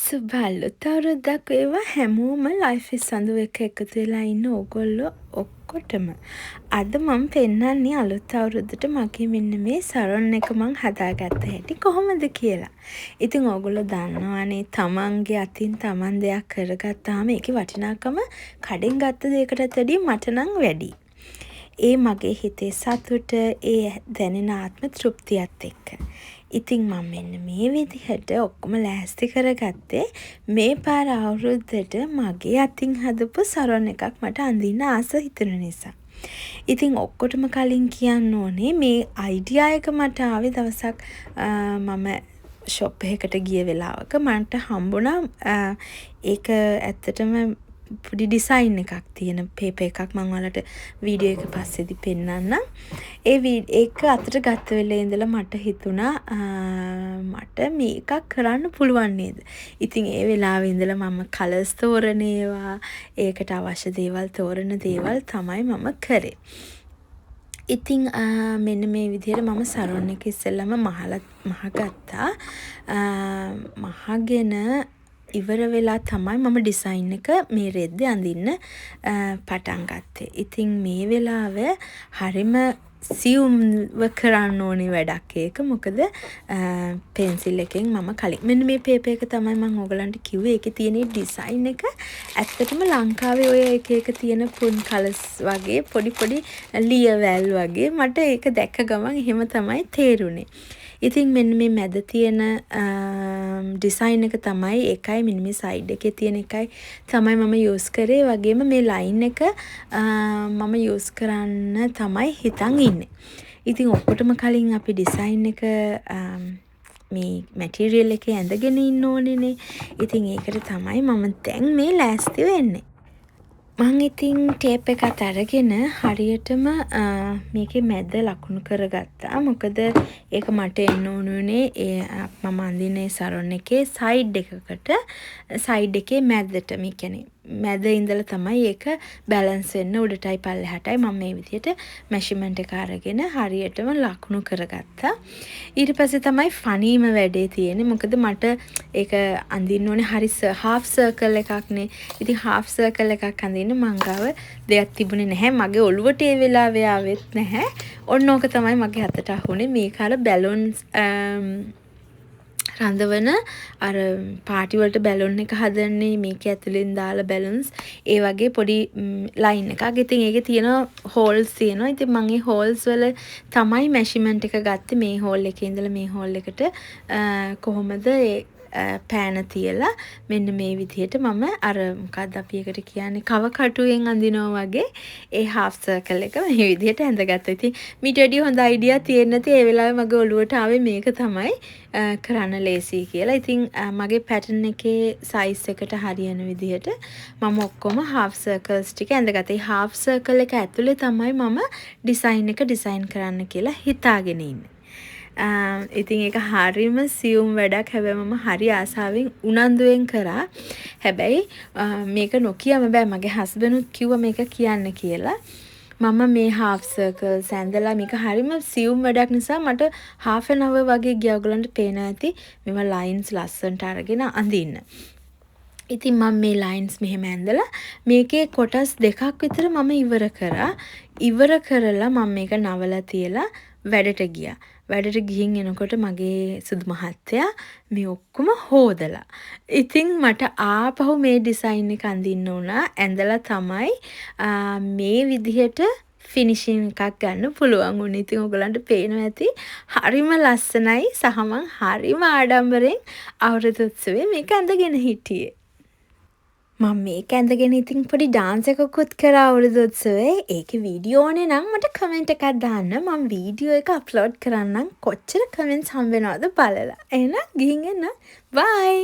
සුබ අලුත් අවුරුද්දක් වේවා හැමෝම ලයිෆ් ඉස් සඳු එක්ක එකතු වෙලා ඉන්න ඕගොල්ලෝ ඔක්කොටම. අද මම පෙන්නන්නේ අලුත් අවුරුද්දට මගේ මෙන්න මේ සරොන් එක මං හදාගත්ත හැටි කොහොමද කියලා. ඉතින් ඕගොල්ලෝ දන්නවනේ තමන්ගේ අතින් තමන් දෙයක් කරගත්තාම ඒකේ වටිනාකම කඩෙන් ගත්ත දෙයකටත් වැඩිය මට නම් වැඩි. ඒ මගේ හිතේ සතුට, ඒ දැනෙන ආත්ම තෘප්තියත් එක්ක. ඉතින් මම මෙන්න මේ විදිහට ඔක්කොම ලෑස්ති කරගත්තේ මේ පාර අවුරුද්දට මගේ අතින් හදපු සරොන් එකක් මට අඳින්න ආස හිතෙන නිසා. ඉතින් ඔක්කොටම කලින් කියන්න ඕනේ මේ අයිඩියා එක මට ආවේ දවසක් මම ෂොප් එකකට ගිය වෙලාවක මට හම්බුණා ඒක ඇත්තටම පොඩි ඩිසයින් එකක් තියෙන පේපර් එකක් මම ඔයාලට වීඩියෝ එක පස්සේදී පෙන්නන්නම්. ඒක අතට ගත්ත වෙලේ ඉඳලා මට හිතුණා මට මේකක් කරන්න පුළුවන් නේද. ඉතින් ඒ වෙලාවේ ඉඳලා මම කලර්ස් තෝරන ඒවා, ඒකට අවශ්‍ය දේවල් තෝරන දේවල් තමයි මම කරේ. ඉතින් මෙන්න මේ විදිහට මම සරොන් එක ඉස්සෙල්ලාම මහගත්තා. මහගෙන ඉවර වෙලා තමයි මම ඩිසයින් එක මේ රෙද්දේ අඳින්න පටන් ගත්තේ. ඉතින් මේ වෙලාව හරිම සියුම්ව කරන්න ඕනේ වැඩක් ඒක. මොකද පෙන්සිල් එකෙන් මම කලින් මෙන්න මේ පේපර් එක තමයි මම ඕගලන්ට කිව්වේ. ඒකේ තියෙන ඩිසයින් එක ඇත්තටම ලංකාවේ ඔය එක එක තියෙන පුන් කලර්ස් වගේ පොඩි පොඩි ලියවැල් වගේ මට ඒක දැක්ක ගමන් එහෙම තමයි තේරුනේ. ඉතින් මෙන්න මේ මැද තියෙන ඩිසයින් එක තමයි එකයි මෙන්න මේ සයිඩ් එකේ තියෙන එකයි තමයි මම යූස් කරේ. වගේම මේ ලයින් එක මම යූස් කරන්න තමයි හිතන් ඉන්නේ. ඉතින් ඔක්කොටම කලින් අපි ඩිසයින් එක මේ මැටීරියල් එකේ ඇඳගෙන ඉන්න ඕනේනේ. ඉතින් ඒකට තමයි මම දැන් මේ ලෑස්ති වෙන්නේ. මං ඉතින් ටේප් එකත් අරගෙන හරියටම මේකේ මැද ලකුණු කරගත්තා. මොකද ඒක මට එන්න ඕනුනේ මම අඳින්නේ සරොන් එකේ සයිඩ් එකකට. සයිඩ් එකේ මැදට. මේ කියන්නේ මැද ඉඳලා තමයි ඒක බැලන්ස් වෙන්න උඩටයි පල්ලෙහාටයි මම මේ විදිහට මෙෂර්මන්ට් එක අරගෙන හරියටම ලකුණු කරගත්තා. ඊට පස්සේ තමයි ෆනීම වැඩේ තියෙන්නේ. මොකද මට ඒක අඳින්න ඕනේ හරි හාෆ් සර්කල් එකක්නේ. ඉතින් හාෆ් සර්කල් එකක් අඳින්න මං ගාව දෙයක් තිබුණේ නැහැ. මගේ ඔළුවට ඒ වෙලාවේ ආවෙත් නැහැ. ඔන්න ඕක තමයි මගේ අතට අහුනේ. මේක අර බැලුන්ස් රඳවන අර පාටි වලට බැලුන් එක හදන්නේ මේක ඇතුලෙන් දාලා බැලුන්ස් ඒ වගේ පොඩි ලයින් එකක්. ඉතින් ඒකේ තියෙන හෝල්ස් තියෙනවා. ඉතින් මම ඒ හෝල්ස් වල තමයි මෙෂර්මන්ට් එක ගත්තේ. මේ හෝල් එකේ ඉඳලා මේ හෝල් එකට කොහොමද පෑන තියලා මෙන්න මේ විදිහට මම අර මොකක්ද අපි එකට කියන්නේ කව කටුවෙන් අඳිනවා වගේ ඒ හාෆ් සර්කල් එක මේ විදිහට ඇඳගත්තා. ඉතින් මීට වැඩිය හොඳ අයිඩියා තියෙන්නේ නැති ඒ වෙලාවේ මගේ ඔළුවට ආවේ මේක තමයි කරන්න ලේසි කියලා. ඉතින් මගේ පැටර්න් එකේ සයිස් එකට හරියන විදිහට මම ඔක්කොම හාෆ් සර්කල්ස් ටික ඇඳගත්තා. ඒ හාෆ් සර්කල් එක ඇතුලේ තමයි මම ඩිසයින් එක ඩිසයින් කරන්න කියලා හිතාගෙන ඉන්නේ. ඉතින් ඒක හරිම සියුම් වැඩක්. හැබැයි මම හරි ආසාවෙන් උනන්දුවෙන් කරා. හැබැයි මේක නොකියම බෑ. මගේ හස්බන්ඩ්ුත් කිව්වා මේක කියන්න කියලා. මම මේ හාෆ් සර්කල්ස් ඇඳලා මේක හරිම සියුම් වැඩක් නිසා මට half an hour වගේ ගියා. ඔයගලන්ට පේනවා ඇති මේවා ලයින්ස් ලස්සනට අරගෙන අඳින්න. ඉතින් මම මේ ලයින්ස් මෙහෙම ඇඳලා මේකේ කොටස් දෙකක් විතර මම ඉවර කරා. ඉවර කරලා මම මේක නවලා තියලා වැඩට ගියා. වැඩට ගිහින් එනකොට මගේ සුදු මහත්තයා මේ ඔක්කොම හොදලා. ඉතින් මට ආපහු මේ ඩිසයින් එක අඳින්න උනා. ඇඳලා තමයි මේ විදිහට ෆිනිෂින් එකක් ගන්න පුළුවන් වුණේ. ඉතින් ඔයගලන්ට පේනවා ඇති හරිම ලස්සනයි සහ මං හරිම ආඩම්බරෙන් අවුරුදු උත්සවයේ මේක ඇඳගෙන හිටියේ. මම මේක ඇඳගෙන ඉතින් පොඩි ඩාන්ස් එකකුත් කරා අවුරුදු උත්සවයේ. ඒකේ වීඩියෝ ඕනේ නම් මට කමෙන්ට් එකක් දාන්න. මම වීඩියෝ එක අප්ලෝඩ් කරන්නම්. කොච්චර කමෙන්ට්ස් හම්බ වෙනවද බලලා. එහෙනම් ගිහින් එන්න. බයි.